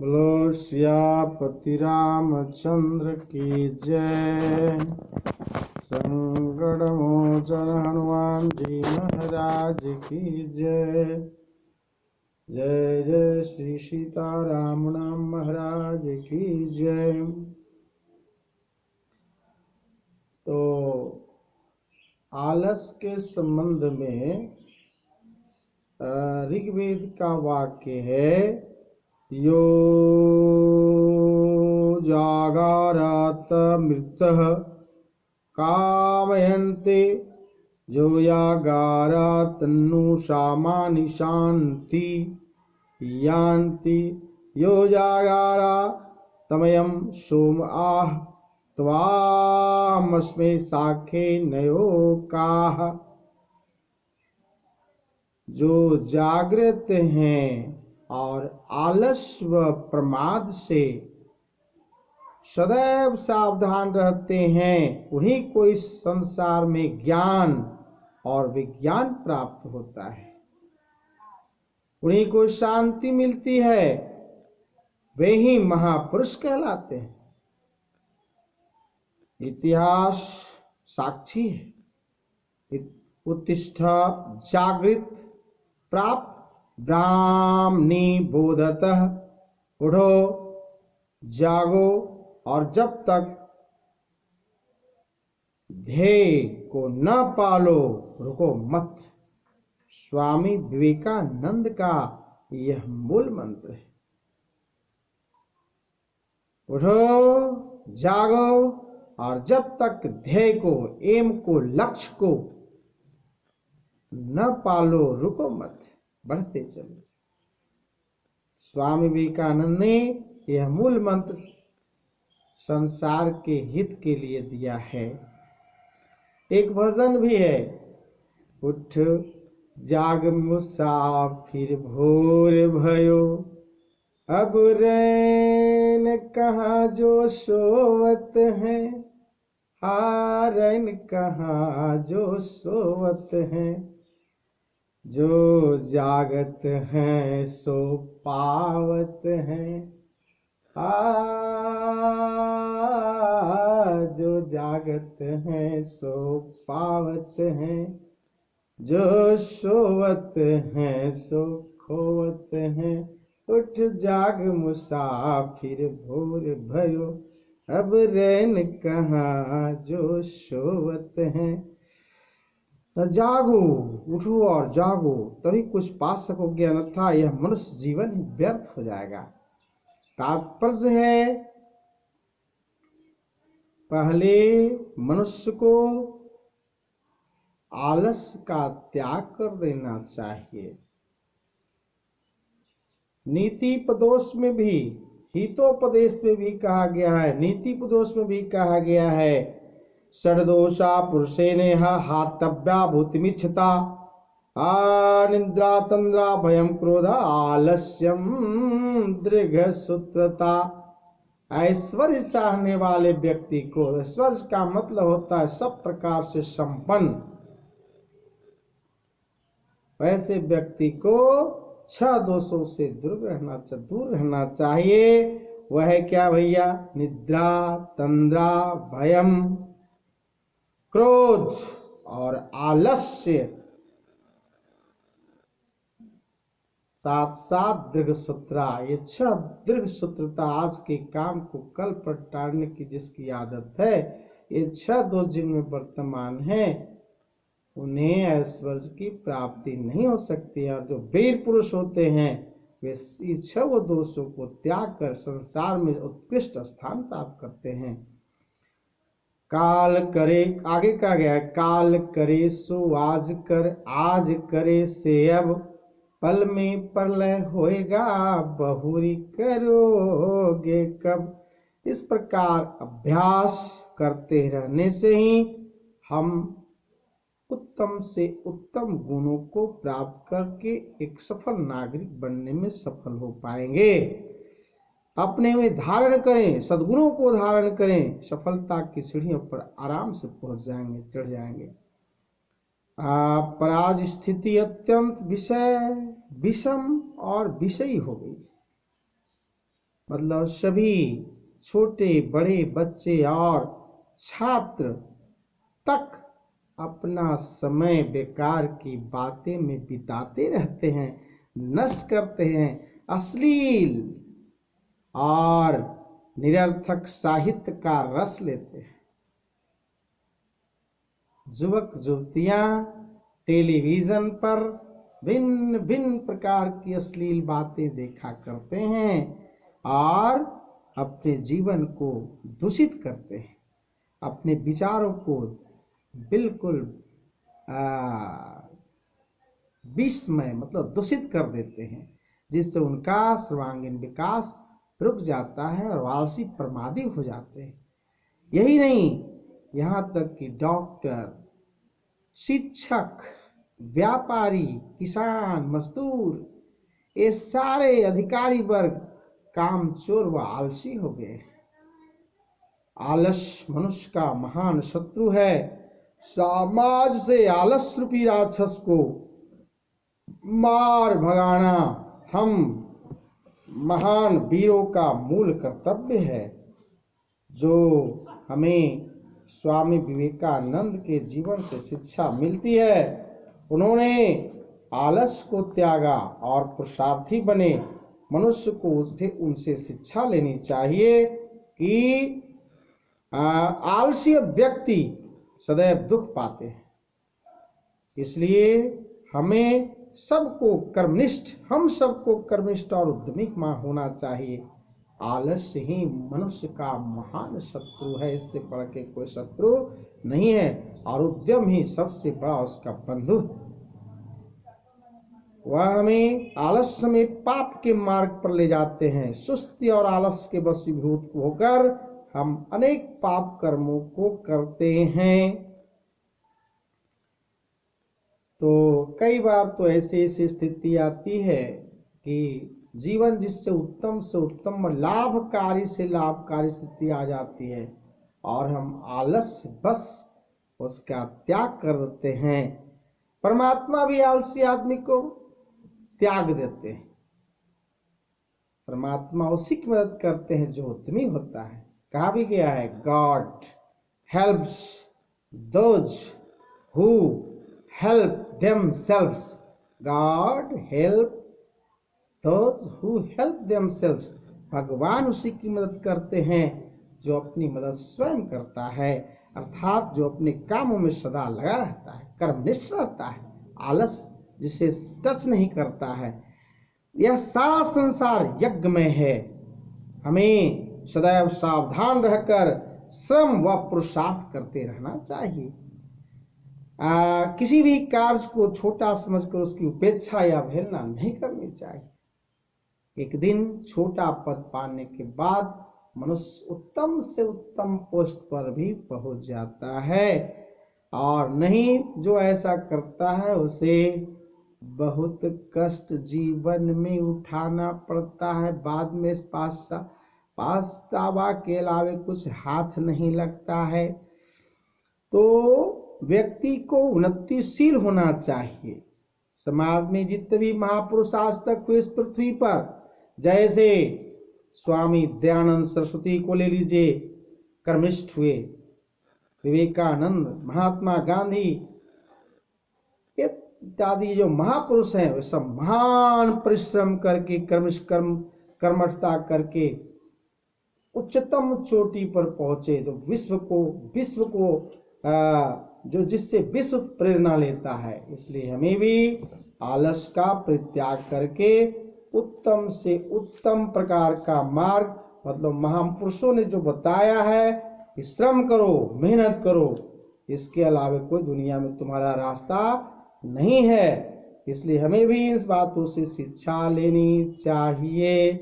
बोलो सियापति रामचंद्र की जय। संकट मोचन हनुमान जी महाराज की जय। जय जय श्री सीताराम नाम महाराज की जय। तो आलस के संबंध में ऋग्वेद का वाक्य है, यो जागारत मृतः कामयन्ते जो यागारा तन्नुषामानि शान्ति यान्ति यो जागारा तमयं सोम आह त्वामस्मै साखे नयोकाः। जो जागृत हैं और आलस व प्रमाद से सदैव सावधान रहते हैं, उन्हीं को इस संसार में ज्ञान और विज्ञान प्राप्त होता है, उन्हीं को शांति मिलती है, वे ही महापुरुष कहलाते हैं। इतिहास साक्षी है। उत्तिष्ठ जागृत प्राप्त ब्राह्मणी बोधतः। उठो, जागो और जब तक ध्येय को न पालो रुको मत। स्वामी विवेकानंद का यह मूल मंत्र है। उठो, जागो और जब तक ध्येय को, एम को, लक्ष्य को न पालो रुको मत, बढ़ते चलो। स्वामी विवेकानंद ने यह मूल मंत्र संसार के हित के लिए दिया है। एक भजन भी है, उठ जाग मुसाफिर भोर भयो, अब रैन कहाँ जो सोवत हैं, हारन कहाँ जो सोवत हैं, जो जागत हैं सो पावत हैं, जो जागत हैं सो पावत हैं, जो सोवत हैं सो खोवत हैं। उठ जाग मुसाफिर भोर भयो, अब रैन कहाँ जो सोवत हैं। जागो, उठो और जागो, तभी कुछ पा सकोगे, अन्यथा यह मनुष्य जीवन ही व्यर्थ हो जाएगा। तात्पर्य है, पहले मनुष्य को आलस का त्याग कर देना चाहिए। नीतिपदोष में भी, हितोपदेश में भी कहा गया है, नीतिपदोष में भी कहा गया है, षड्दोषा पुरुषेनेह हातव्या भूतिमिच्छता, अनिद्रा तंद्रा भयं क्रोध आलस्यम दीर्घसूत्रता। ऐश्वर्य चाहने वाले व्यक्ति को, ऐश्वर्य का मतलब होता है सब प्रकार से संपन्न, वैसे व्यक्ति को 6 दोषों से दूर रहना चाहिए। वह है क्या भैया? निद्रा, तंद्रा, भयम, क्रोध और आलस्य, साथ साथ दीर्घसूत्रा। ये 6 दीर्घसूत्रता आज के काम को कल पर टालने की जिसकी आदत है, ये 6 दोष जिनमें वर्तमान है, उन्हें ऐश्वर्य की प्राप्ति नहीं हो सकती है। और जो वीर पुरुष होते हैं वे इस 6 दोषों को त्याग कर संसार में उत्कृष्ट स्थान प्राप्त करते हैं। काल करे, आगे कहा गया है, काल करे सो आज कर, आज करे से अब, पल में प्रलय होएगा बहुरी करोगे कब। इस प्रकार अभ्यास करते रहने से ही हम उत्तम से उत्तम गुणों को प्राप्त करके एक सफल नागरिक बनने में सफल हो पाएंगे। अपने में धारण करें, सद्गुणों को धारण करें, सफलता की सीढ़ियों पर आराम से पहुंच जाएंगे, चढ़ जाएंगे। पराज स्थिति अत्यंत विषम और विषयी हो गई। मतलब सभी छोटे बड़े बच्चे और छात्र तक अपना समय बेकार की बातें में बिताते रहते हैं, नष्ट करते हैं, अश्लील और निरर्थक साहित्य का रस लेते हैं। युवक युवतियां टेलीविजन पर भिन्न भिन्न प्रकार की अश्लील बातें देखा करते हैं और अपने जीवन को दूषित करते हैं, अपने विचारों को बिल्कुल विषमय मतलब दूषित कर देते हैं, जिससे उनका सर्वांगीण विकास रुक जाता है और आलसी प्रमादी हो जाते हैं। यही नहीं, यहाँ तक कि डॉक्टर, शिक्षक, व्यापारी, किसान, मजदूर, ये सारे अधिकारी वर्ग कामचोर व आलसी हो गए। आलस मनुष्य का महान शत्रु है। समाज से आलस रूपी राक्षस को मार भगाना हम महान वीरों का मूल कर्तव्य है, जो हमें स्वामी विवेकानंद के जीवन से शिक्षा मिलती है। उन्होंने आलस को त्यागा और पुरुषार्थी बने। मनुष्य को उनसे शिक्षा लेनी चाहिए कि आलसी व्यक्ति सदैव दुख पाते हैं। इसलिए हमें सबको कर्मनिष्ठ और उद्यमी होना चाहिए। आलस्य ही मनुष्य का महान शत्रु है, इससे बढ़ के कोई शत्रु नहीं है, और उद्यम ही सबसे बड़ा उसका बंधु। वह हमें आलस्य में पाप के मार्ग पर ले जाते हैं। सुस्ती और आलस्य के वशीभूत होकर हम अनेक पाप कर्मों को करते हैं। तो कई बार तो ऐसी स्थिति आती है कि जीवन जिससे उत्तम से उत्तम लाभकारी से लाभकारी स्थिति आ जाती है और हम आलस्य बस उसका त्याग कर देते हैं। परमात्मा भी आलसी आदमी को त्याग देते हैं। परमात्मा उसी की मदद करते हैं जो उद्यमी होता है। कहा भी गया है, God helps those who help themselves. God help those who help themselves. भगवान उसी की मदद करते हैं जो अपनी मदद स्वयं करता है, अर्थात जो अपने कामों में सदा लगा रहता है, कर्मनिष्ठ रहता है, आलस जिसे टच नहीं करता है। यह सारा संसार यज्ञ में है। हमें सदैव सावधान रहकर श्रम व पुरुषार्थ करते रहना चाहिए। किसी भी कार्य को छोटा समझकर उसकी उपेक्षा या अवहेलना नहीं करनी चाहिए। एक दिन छोटा पद पाने के बाद मनुष्य उत्तम से उत्तम पोस्ट पर भी पहुंच जाता है, और नहीं जो ऐसा करता है उसे बहुत कष्ट जीवन में उठाना पड़ता है। बाद में पछतावा के अलावा कुछ हाथ नहीं लगता है। तो व्यक्ति को उन्नतिशील होना चाहिए। समाज में जितने भी महापुरुष आज तक हुए इस पृथ्वी पर, जैसे स्वामी दयानंद सरस्वती को ले लीजिए, कर्मनिष्ठ हुए। विवेकानंद, महात्मा गांधी इत्यादि जो महापुरुष हैं वे सब महान परिश्रम करके कर्मठता करके उच्चतम चोटी पर पहुंचे। तो विश्व को जो जिससे विश्व प्रेरणा लेता है। इसलिए हमें भी आलस का परित्याग करके उत्तम से उत्तम प्रकार का मार्ग, मतलब महापुरुषों ने जो बताया है कि श्रम करो, मेहनत करो, इसके अलावा कोई दुनिया में तुम्हारा रास्ता नहीं है। इसलिए हमें भी इस बातों से शिक्षा लेनी चाहिए,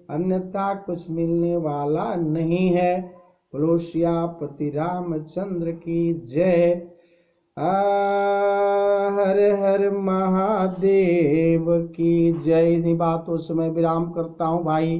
अन्यथा कुछ मिलने वाला नहीं है। बोलो सियापति रामचंद्र की जय। हर हर महादेव की जय। इन्हीं बातों से मैं विराम करता हूँ भाई।